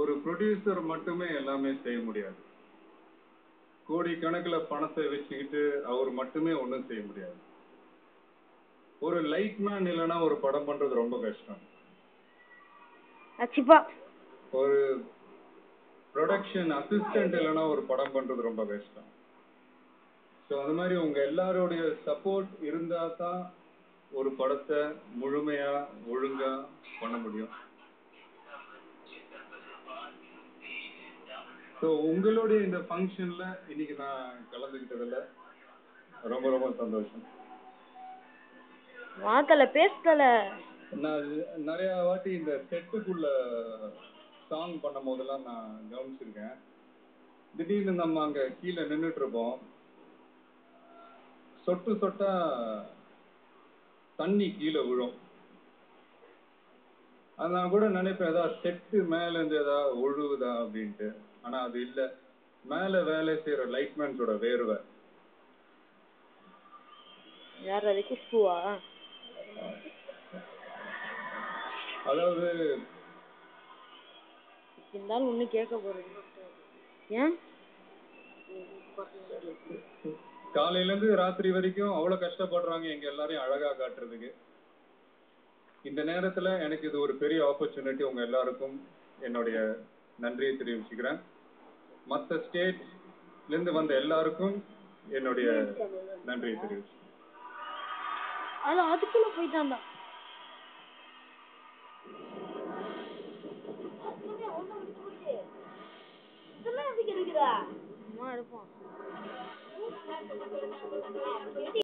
ஒரு ப்ரொடியூசர் மட்டுமே எல்லாமே செய்ய முடியாது. கோடிக்கணக்கில் பணத்தை வச்சுக்கிட்டு அவர் மட்டுமே ஒன்றும் செய்ய முடியாது. ஒரு லைட்மேன் இல்லைன்னா ஒரு படம் பண்றது ரொம்ப கஷ்டம். ஒரு ப்ரொடக்ஷன் அசிஸ்டன்ட் இல்லைன்னா ஒரு படம் பண்றது ரொம்ப கஷ்டம். ஸோ அது மாதிரி உங்க எல்லாருடைய சப்போர்ட் இருந்தா தான் ஒரு படத்தை முழுமையா ஒழுங்கா பண்ண முடியும். ஸோ உங்களுடைய இந்த ஃபங்க்ஷன்ல இன்னைக்கு நான் கலந்துக்கிட்டதுல ரொம்ப ரொம்ப சந்தோஷம். பேசல நான் நிறைய வாட்டி இந்த செட்டுக்குள்ள சாங் பண்ணும் போதெல்லாம் நான் கவனிச்சிருக்கேன். திடீர்னு நம்ம அங்க கீழே நின்றுட்டு இருப்போம், சொட்டு சொட்டா தண்ணி கீழே விழும். அது நான் கூட நினைப்பேன் ஏதாவது செட்டு மேல இருந்து ஏதாவது ஒழுகுதா அப்படின்ட்டு. ஆனா அது இல்லை, மேல வேலை செய்யற லைட்மேன்ஸோட வேர்வை. யார் அது? குஷ்புவா? அதாவது இருந்தாலும் ஒண்ணு கேட்க போறது ஏன் காலையில இருந்து ராத்திரி வரைக்கும் அவ்வளவு கஷ்டப்படுறாங்க எங்க எல்லாரையும் அழகா காட்டுறதுக்கு. இந்த நேரத்துல எனக்கு இது ஒரு பெரிய ஆப்பர்ச்சுனிட்டி. உங்க எல்லாருக்கும் என்னுடைய நன்றியை தெரிவிச்சுக்கிறேன். மற்ற ஸ்டேட்ல இருந்து வந்த எல்லாருக்கும் என்னுடைய நன்றியை தெரிவிச்சுக்கிறேன். அதுக்குள்ள போயிட்டான்டா. இதெல்லாம் எதுக்கு எடுக்குறா? அம்மா எடுப்போம்.